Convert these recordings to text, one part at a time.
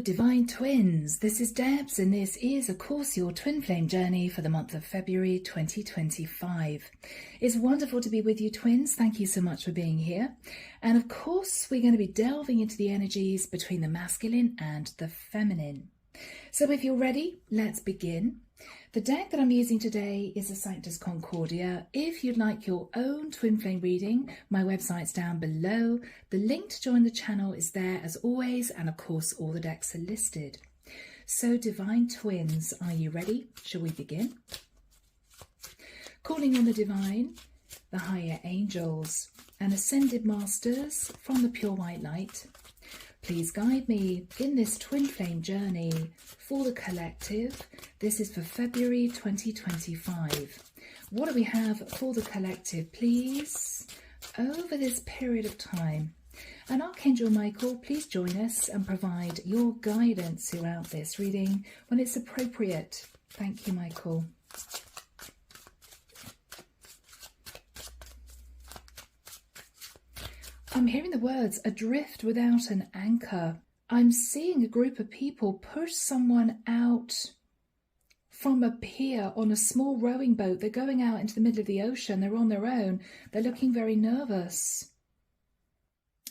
Divine Twins, this is Debs and this is of course your twin flame journey for the month of February 2025. It's wonderful to be with you twins, thank you so much for being here. And of course we're going to be delving into the energies between the masculine and the feminine. So if you're ready, let's begin. The deck that I'm using today is the Sanctus Concordia. If you'd like your own twin flame reading, my website's down below. The link to join the channel is there as always, and of course all the decks are listed. So Divine Twins, are you ready? Shall we begin? Calling on the divine, the higher angels and ascended masters from the pure white light, please guide me in this twin flame journey for the collective. This is for February 2025. What do we have for the collective, please, over this period of time? And Archangel Michael, please join us and provide your guidance throughout this reading when it's appropriate. Thank you, Michael. I'm hearing the words adrift without an anchor. I'm seeing a group of people push someone out from a pier on a small rowing boat. They're going out into the middle of the ocean. They're on their own. They're looking very nervous.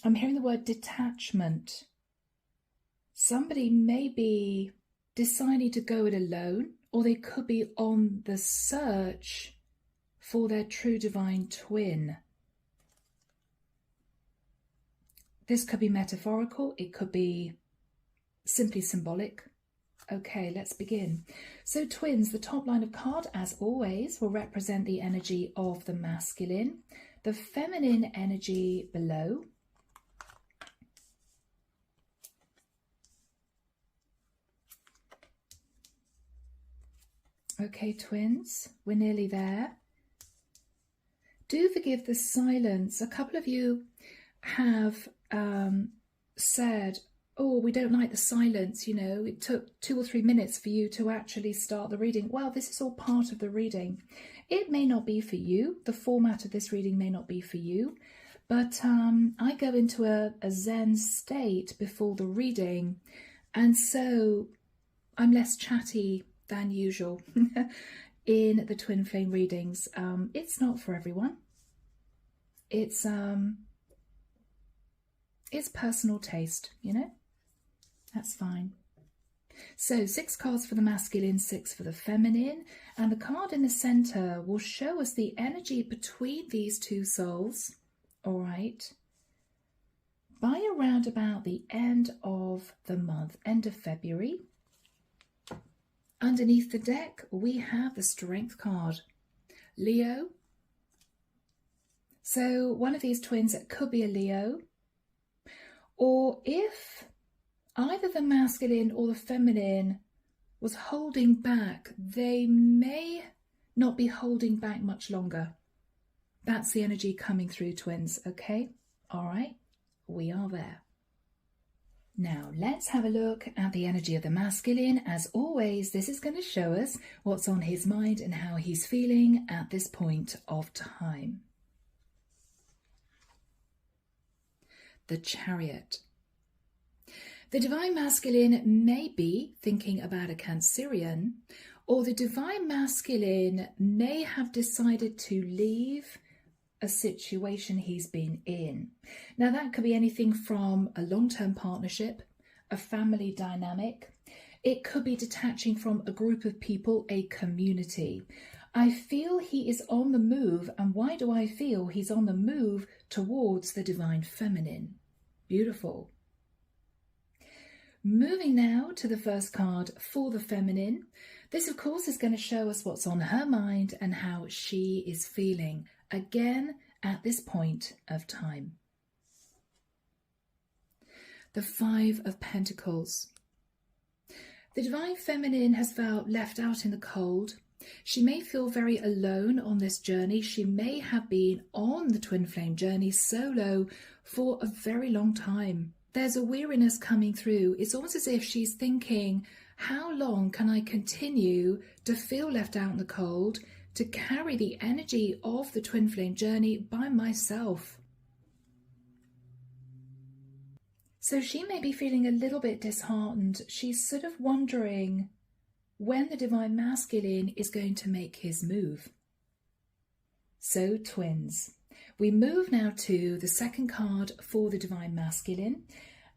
I'm hearing the word detachment. Somebody may be deciding to go it alone, or they could be on the search for their true divine twin. This could be metaphorical, it could be simply symbolic. Okay, let's begin. So twins, the top line of card, as always, will represent the energy of the masculine, the feminine energy below. Okay, twins, we're nearly there. Do forgive the silence. A couple of you have said, oh, we don't like the silence, you know, it took 2 or 3 minutes for you to actually start the reading. Well, this is all part of the reading. It may not be for you, the format of this reading may not be for you, but I go into a Zen state before the reading, and so I'm less chatty than usual in the twin flame readings. It's not for everyone. It's personal taste, you know, that's fine. So 6 cards for the masculine, 6 for the feminine, and the card in the center will show us the energy between these two souls, all right, by around about the end of the month, end of February. Underneath the deck, we have the Strength card, Leo. So one of these twins, it could be a Leo. Or if either the masculine or the feminine was holding back, they may not be holding back much longer. That's the energy coming through, twins, okay? All right, we are there. Now, let's have a look at the energy of the masculine. As always, this is going to show us what's on his mind and how he's feeling at this point of time. The Chariot. The divine masculine may be thinking about a Cancerian, or the divine masculine may have decided to leave a situation he's been in. Now that could be anything from a long-term partnership, a family dynamic. It could be detaching from a group of people, a community. I feel he is on the move. And why do I feel he's on the move? Towards the divine feminine. Beautiful. Moving now to the first card for the feminine. This, of course, is going to show us what's on her mind and how she is feeling, again, at this point of time. The 5 of Pentacles. The divine feminine has felt left out in the cold. She may feel very alone on this journey. She may have been on the twin flame journey solo for a very long time. There's a weariness coming through. It's almost as if she's thinking, how long can I continue to feel left out in the cold, to carry the energy of the twin flame journey by myself? So she may be feeling a little bit disheartened. She's sort of wondering when the Divine Masculine is going to make his move. So twins, we move now to the second card for the Divine Masculine.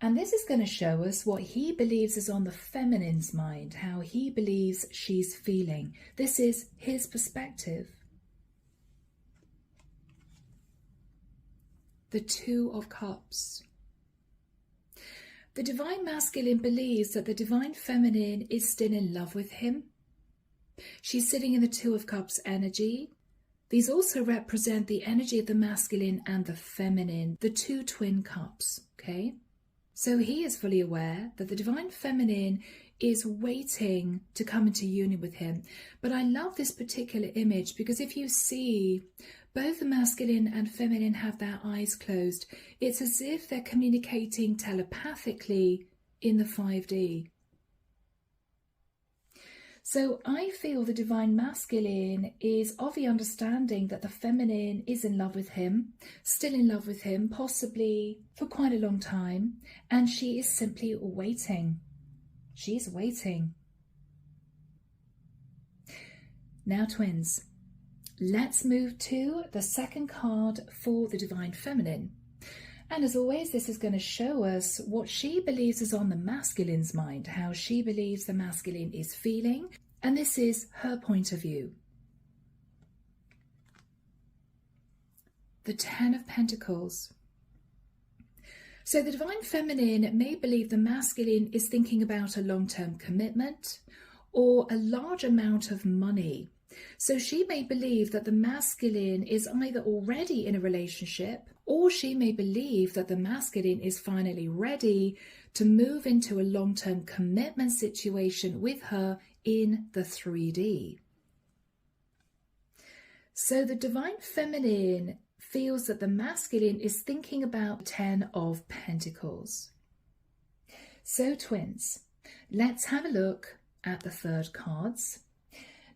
And this is going to show us what he believes is on the feminine's mind, how he believes she's feeling. This is his perspective. The Two of Cups. The Divine Masculine believes that the Divine Feminine is still in love with him. She's sitting in the Two of Cups energy. These also represent the energy of the masculine and the feminine, the two twin cups, okay? So he is fully aware that the Divine Feminine is waiting to come into union with him. But I love this particular image because if you see both the masculine and feminine have their eyes closed, it's as if they're communicating telepathically in the 5D. So I feel the Divine Masculine is of the understanding that the feminine is in love with him, still in love with him, possibly for quite a long time, and she is simply waiting. She's waiting. Now twins, let's move to the second card for the Divine Feminine. And as always, this is going to show us what she believes is on the masculine's mind, how she believes the masculine is feeling, and this is her point of view. The Ten of Pentacles. So the Divine Feminine may believe the masculine is thinking about a long-term commitment or a large amount of money. So she may believe that the masculine is either already in a relationship, or she may believe that the masculine is finally ready to move into a long-term commitment situation with her in the 3D. So the Divine Feminine feels that the masculine is thinking about the Ten of Pentacles. So twins, let's have a look at the third cards.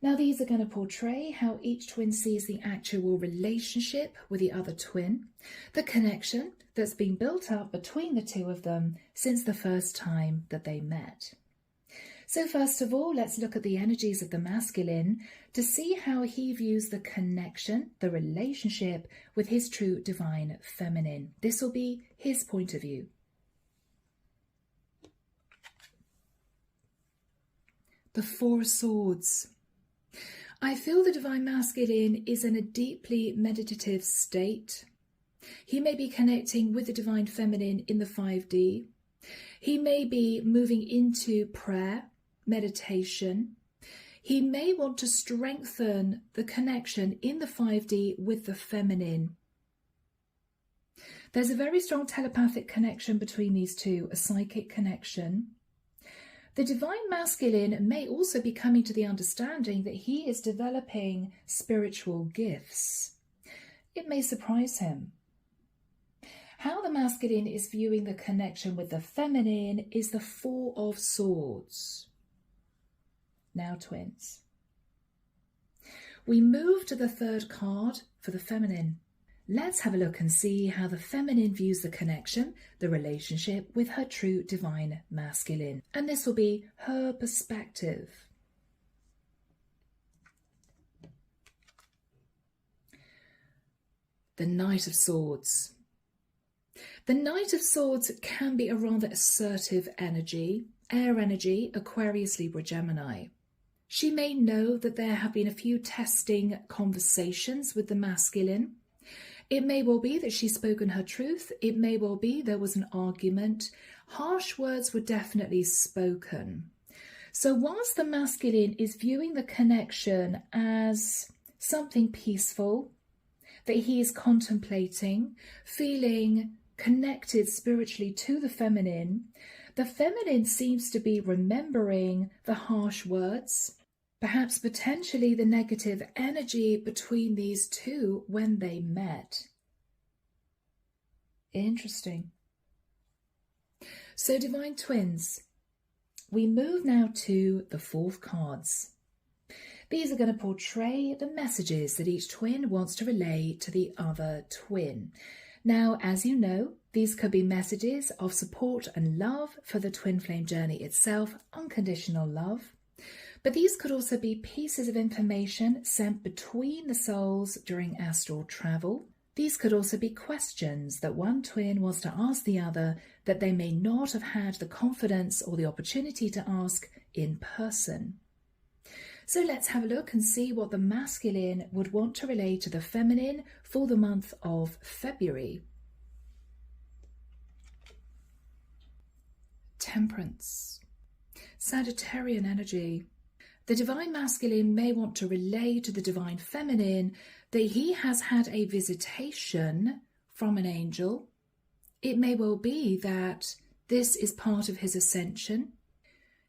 Now these are going to portray how each twin sees the actual relationship with the other twin, the connection that's been built up between the two of them since the first time that they met. So first of all, let's look at the energies of the masculine to see how he views the connection, the relationship with his true Divine Feminine. This will be his point of view. The Four of Swords. I feel the Divine Masculine is in a deeply meditative state. He may be connecting with the Divine Feminine in the 5D. He may be moving into prayer, meditation. He may want to strengthen the connection in the 5D with the feminine. There's a very strong telepathic connection between these two, a psychic connection. The Divine Masculine may also be coming to the understanding that he is developing spiritual gifts. It may surprise him. How the masculine is viewing the connection with the feminine is the Four of Swords. Now twins, we move to the third card for the feminine. Let's have a look and see how the feminine views the connection, the relationship with her true Divine Masculine. And this will be her perspective. The Knight of Swords. The Knight of Swords can be a rather assertive energy, air energy, Aquarius, Libra, Gemini. She may know that there have been a few testing conversations with the masculine. It may well be that she's spoken her truth. It may well be there was an argument. Harsh words were definitely spoken. So whilst the masculine is viewing the connection as something peaceful, that he is contemplating, feeling connected spiritually to the feminine seems to be remembering the harsh words, perhaps potentially the negative energy between these two when they met. Interesting. So Divine Twins, we move now to the fourth cards. These are going to portray the messages that each twin wants to relay to the other twin. Now, as you know, these could be messages of support and love for the twin flame journey itself, unconditional love. But these could also be pieces of information sent between the souls during astral travel. These could also be questions that one twin wants to ask the other that they may not have had the confidence or the opportunity to ask in person. So let's have a look and see what the masculine would want to relay to the feminine for the month of February. Temperance. Sagittarian energy. The divine masculine may want to relay to the divine feminine that he has had a visitation from an angel. It may well be that this is part of his ascension.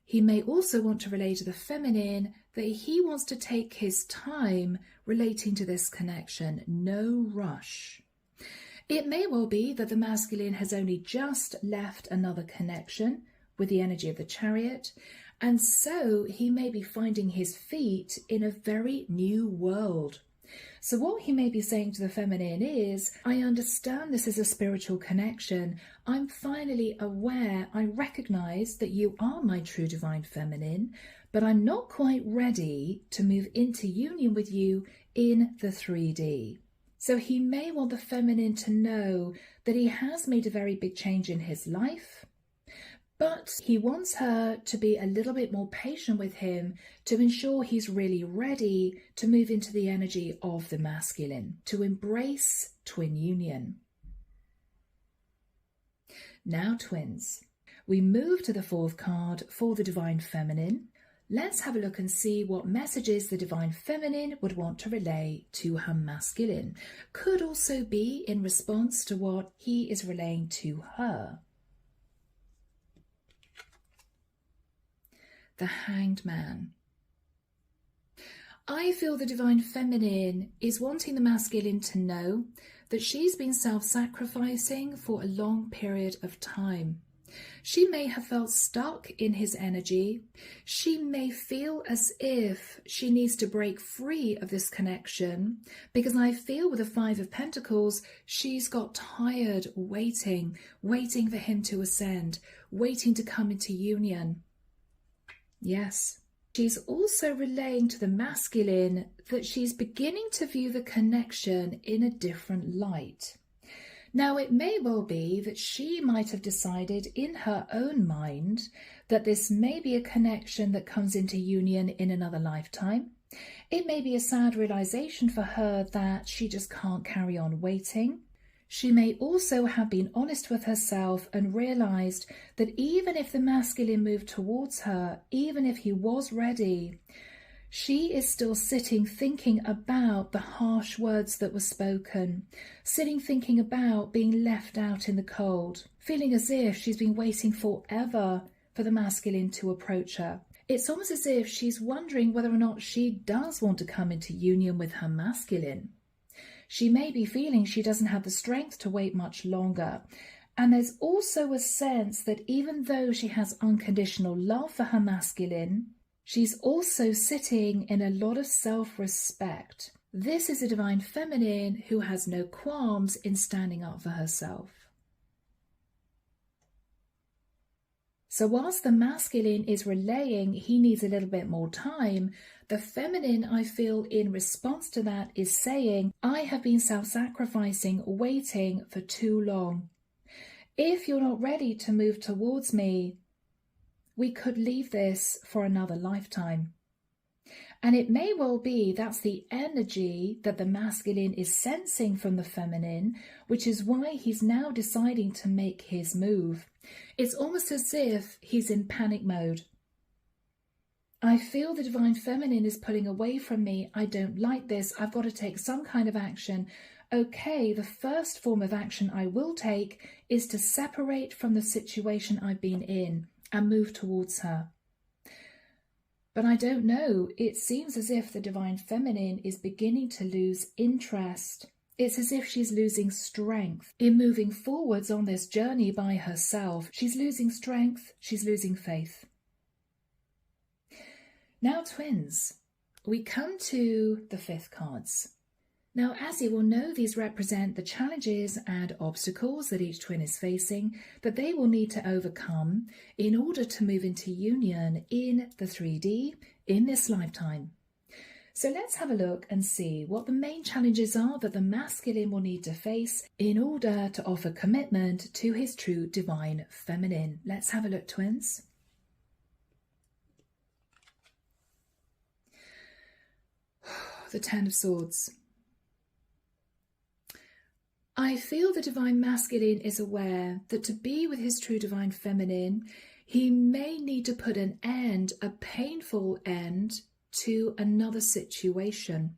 He may also want to relay to the feminine that he wants to take his time relating to this connection. No rush. It may well be that the masculine has only just left another connection with the energy of the Chariot, and so he may be finding his feet in a very new world. So what he may be saying to the feminine is, I understand this is a spiritual connection. I'm finally aware, I recognize that you are my true divine feminine, but I'm not quite ready to move into union with you in the 3D. So he may want the feminine to know that he has made a very big change in his life, but he wants her to be a little bit more patient with him to ensure he's really ready to move into the energy of the masculine, to embrace twin union. Now, twins, we move to the fourth card for the divine feminine. Let's have a look and see what messages the divine feminine would want to relay to her masculine. Could also be in response to what he is relaying to her. The Hanged Man. I feel the divine feminine is wanting the masculine to know that she's been self-sacrificing for a long period of time. She may have felt stuck in his energy. She may feel as if she needs to break free of this connection, because I feel with the Five of Pentacles, she's got tired waiting for him to ascend, waiting to come into union. Yes, she's also relaying to the masculine that she's beginning to view the connection in a different light. Now, it may well be that she might have decided in her own mind that this may be a connection that comes into union in another lifetime. It may be a sad realization for her that she just can't carry on waiting. She may also have been honest with herself and realized that even if the masculine moved towards her, even if he was ready, she is still sitting thinking about the harsh words that were spoken, sitting thinking about being left out in the cold, feeling as if she's been waiting forever for the masculine to approach her. It's almost as if she's wondering whether or not she does want to come into union with her masculine. She may be feeling she doesn't have the strength to wait much longer. And there's also a sense that even though she has unconditional love for her masculine, she's also sitting in a lot of self-respect. This is a divine feminine who has no qualms in standing up for herself. So whilst the masculine is relaying he needs a little bit more time, the feminine, I feel, in response to that is saying, I have been self-sacrificing, waiting for too long. If you're not ready to move towards me, we could leave this for another lifetime. And it may well be that's the energy that the masculine is sensing from the feminine, which is why he's now deciding to make his move. It's almost as if he's in panic mode. I feel the divine feminine is pulling away from me. I don't like this. I've got to take some kind of action. Okay, the first form of action I will take is to separate from the situation I've been in and move towards her. But I don't know. It seems as if the divine feminine is beginning to lose interest. It's as if she's losing strength in moving forwards on this journey by herself. She's losing strength. She's losing faith. Now, twins, we come to the fifth cards. Now, as you will know, these represent the challenges and obstacles that each twin is facing that they will need to overcome in order to move into union in the 3D in this lifetime. So let's have a look and see what the main challenges are that the masculine will need to face in order to offer commitment to his true divine feminine. Let's have a look, twins. The Ten of Swords. I feel the divine masculine is aware that to be with his true divine feminine, he may need to put an end, a painful end, to another situation.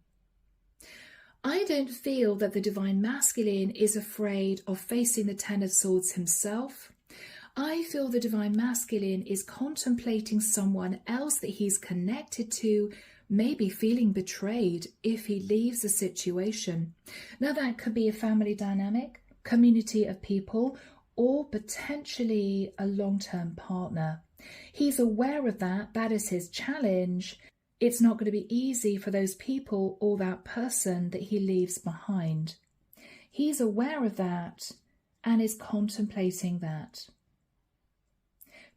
I don't feel that the divine masculine is afraid of facing the Ten of Swords himself. I feel the divine masculine is contemplating someone else that he's connected to, maybe feeling betrayed if he leaves a situation. Now that could be a family dynamic, community of people, or potentially a long-term partner. He's aware of that. That is his challenge. It's not going to be easy for those people or that person that he leaves behind. He's aware of that and is contemplating that.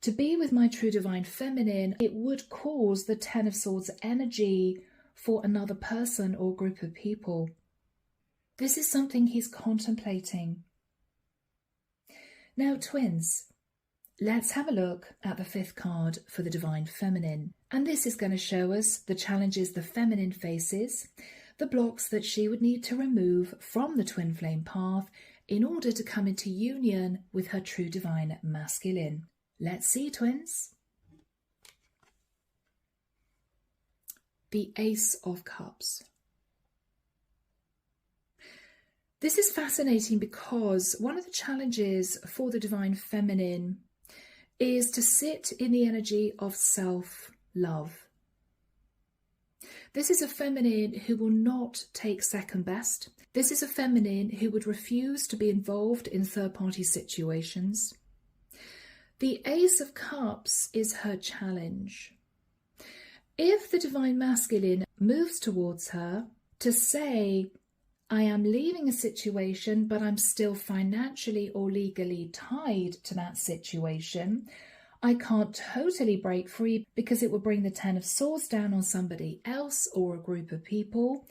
To be with my true divine feminine, it would cause the Ten of Swords energy for another person or group of people. This is something he's contemplating. Now, twins, let's have a look at the fifth card for the divine feminine. And this is going to show us the challenges the feminine faces, the blocks that she would need to remove from the twin flame path in order to come into union with her true divine masculine. Let's see, twins. The Ace of Cups. This is fascinating because one of the challenges for the divine feminine is to sit in the energy of self-love. This is a feminine who will not take second best. This is a feminine who would refuse to be involved in third-party situations. The Ace of Cups is her challenge. If the divine masculine moves towards her to say, I am leaving a situation, but I'm still financially or legally tied to that situation, I can't totally break free because it will bring the Ten of Swords down on somebody else or a group of people,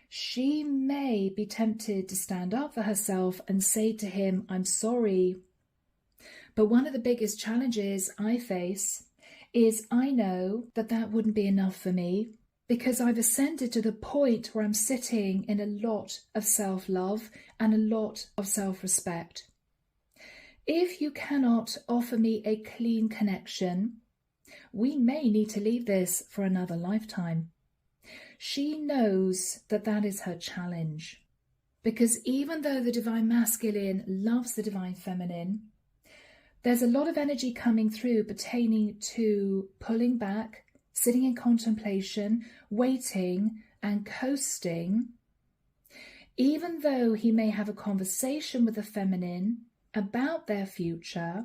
she may be tempted to stand up for herself and say to him, I'm sorry. But one of the biggest challenges I face is I know that that wouldn't be enough for me because I've ascended to the point where I'm sitting in a lot of self-love and a lot of self-respect. If you cannot offer me a clean connection, we may need to leave this for another lifetime. She knows that that is her challenge because even though the divine masculine loves the divine feminine, there's a lot of energy coming through pertaining to pulling back, sitting in contemplation, waiting and coasting. Even though he may have a conversation with the feminine about their future,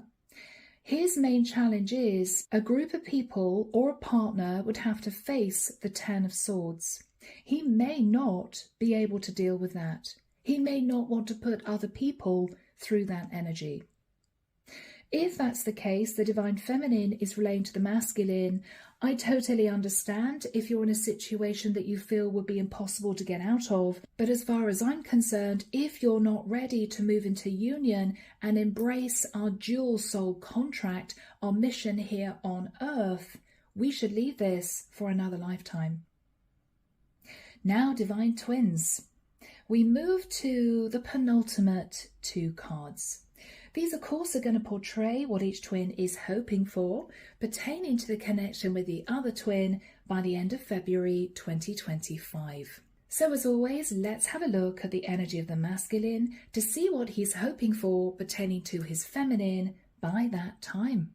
his main challenge is a group of people or a partner would have to face the Ten of Swords. He may not be able to deal with that. He may not want to put other people through that energy. If that's the case, the divine feminine is relaying to the masculine, I totally understand if you're in a situation that you feel would be impossible to get out of, but as far as I'm concerned, if you're not ready to move into union and embrace our dual soul contract, our mission here on earth, we should leave this for another lifetime. Now, divine twins, we move to the penultimate two cards. These, of course, are going to portray what each twin is hoping for, pertaining to the connection with the other twin by the end of February 2025. So, as always, let's have a look at the energy of the masculine to see what he's hoping for pertaining to his feminine by that time.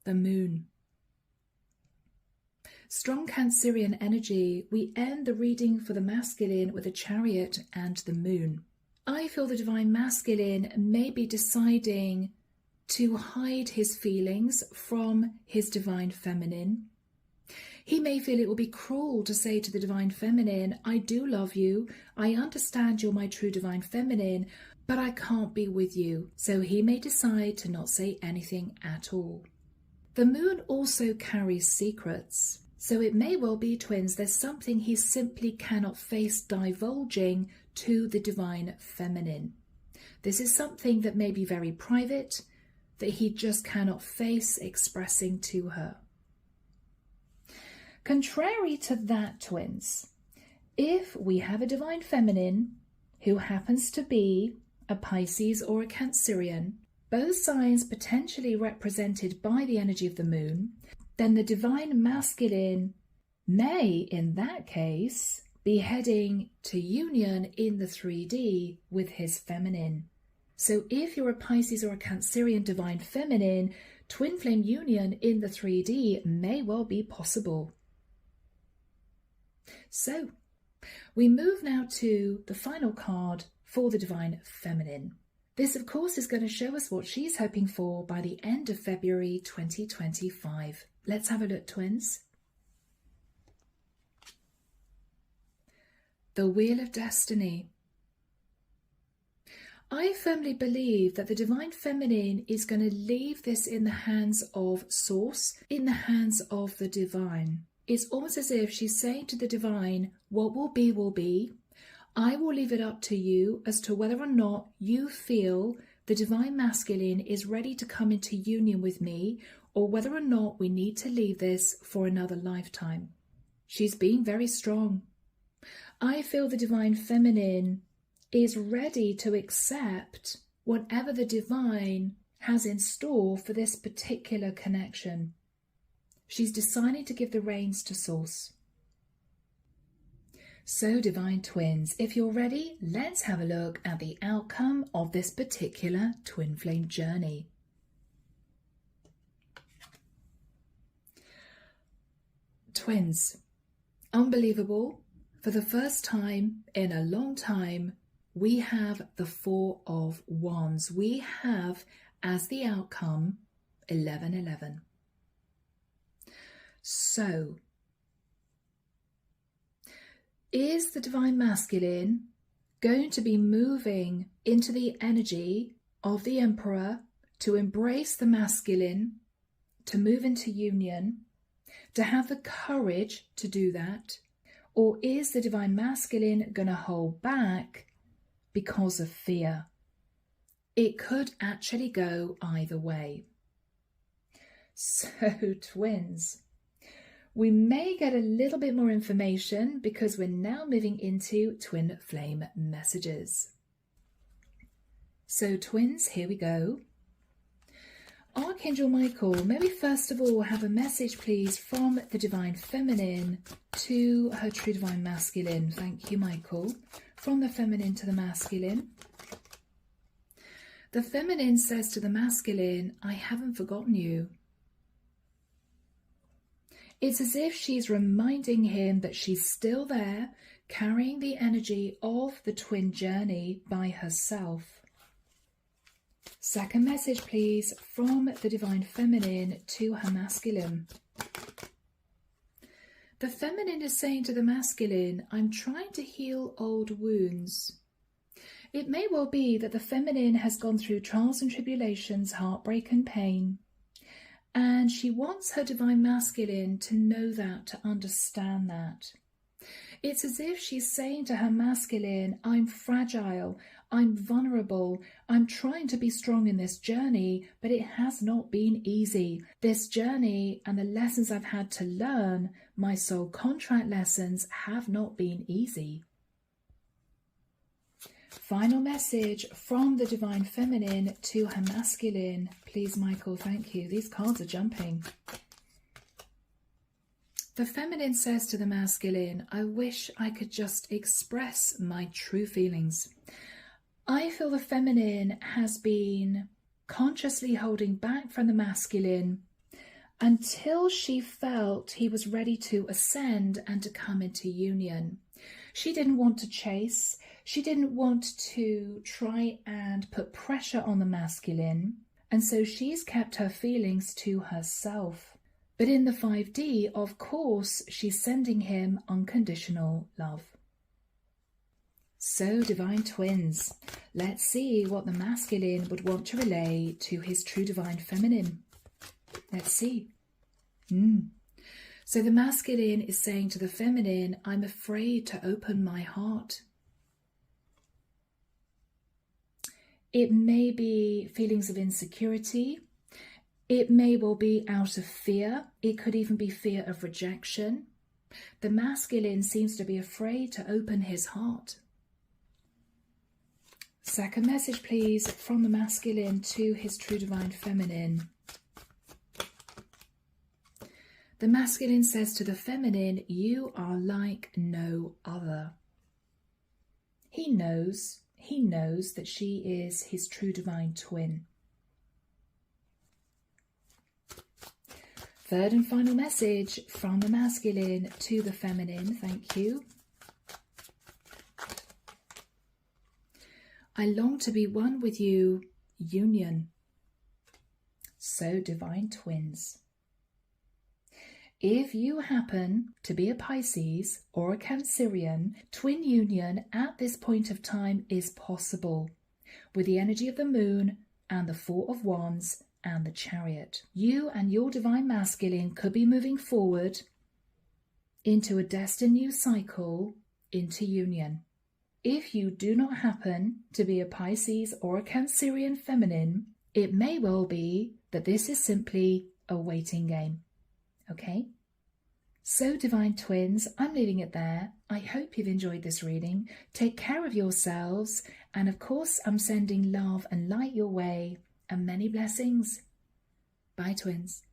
The Moon. Strong Cancerian energy, we end the reading for the masculine with the Chariot and the Moon. I feel the divine masculine may be deciding to hide his feelings from his divine feminine. He may feel it will be cruel to say to the Divine Feminine, I do love you, I understand you're my true Divine Feminine, but I can't be with you. So he may decide to not say anything at all. The moon also carries secrets. So it may well be, twins, there's something he simply cannot face divulging to the Divine Feminine. This is something that may be very private, that he just cannot face expressing to her. Contrary to that, twins, if we have a Divine Feminine who happens to be a Pisces or a Cancerian, both signs potentially represented by the energy of the moon, then the Divine Masculine may, in that case, be heading to union in the 3D with his feminine. So if you're a Pisces or a Cancerian Divine Feminine, twin flame union in the 3D may well be possible. So we move now to the final card for the Divine Feminine. This, of course, is going to show us what she's hoping for by the end of February 2025. Let's have a look, twins. The Wheel of Destiny. I firmly believe that the Divine Feminine is going to leave this in the hands of Source, in the hands of the Divine. It's almost as if she's saying to the Divine, what will be will be. I will leave it up to you as to whether or not you feel the Divine Masculine is ready to come into union with me, or whether or not we need to leave this for another lifetime. She's being very strong. I feel the Divine Feminine is ready to accept whatever the Divine has in store for this particular connection. She's deciding to give the reins to Source. So, Divine Twins, if you're ready, let's have a look at the outcome of this particular twin flame journey. Twins, unbelievable. For the first time in a long time, we have the Four of Wands. We have, as the outcome, 1111. So, is the Divine Masculine going to be moving into the energy of the Emperor to embrace the masculine, to move into union, to have the courage to do that? Or is the Divine Masculine going to hold back because of fear? It could actually go either way. So, twins, we may get a little bit more information because we're now moving into twin flame messages. So, twins, here we go. Archangel Michael, may we first of all have a message, please, from the Divine Feminine to her true Divine Masculine. Thank you, Michael. From the Feminine to the Masculine. The Feminine says to the Masculine, I haven't forgotten you. It's as if she's reminding him that she's still there, carrying the energy of the twin journey by herself. Second message, please, from the Divine Feminine to her Masculine. The Feminine is saying to the Masculine, I'm trying to heal old wounds. It may well be that the Feminine has gone through trials and tribulations, heartbreak and pain. And she wants her Divine Masculine to know that, to understand that. It's as if she's saying to her Masculine, I'm fragile, I'm vulnerable, I'm trying to be strong in this journey, but it has not been easy. This journey and the lessons I've had to learn, my soul contract lessons, have not been easy. Final message from the Divine Feminine to her Masculine. Please, Michael, thank you. These cards are jumping. The Feminine says to the Masculine, I wish I could just express my true feelings. I feel the Feminine has been consciously holding back from the Masculine until she felt he was ready to ascend and to come into union. She didn't want to chase. She didn't want to try and put pressure on the Masculine. And so she's kept her feelings to herself. But in the 5D, of course, she's sending him unconditional love. So, divine twins, let's see what the masculine would want to relay to his true divine feminine. Let's see. So the masculine is saying to the feminine, I'm afraid to open my heart. It may be feelings of insecurity. It may well be out of fear. It could even be fear of rejection. The masculine seems to be afraid to open his heart. Second message, please, from the masculine to his true divine feminine. The masculine says to the feminine, you are like no other. He knows that she is his true divine twin. Third and final message from the masculine to the feminine. Thank you. I long to be one with you, union. So, divine twins. If you happen to be a Pisces or a Cancerian, twin union at this point of time is possible with the energy of the moon and the Four of Wands and the Chariot. You and your divine masculine could be moving forward into a destined new cycle, into union. If you do not happen to be a Pisces or a Cancerian feminine, it may well be that this is simply a waiting game. Okay? So, divine twins, I'm leaving it there. I hope you've enjoyed this reading. Take care of yourselves. And of course, I'm sending love and light your way and many blessings. Bye, twins.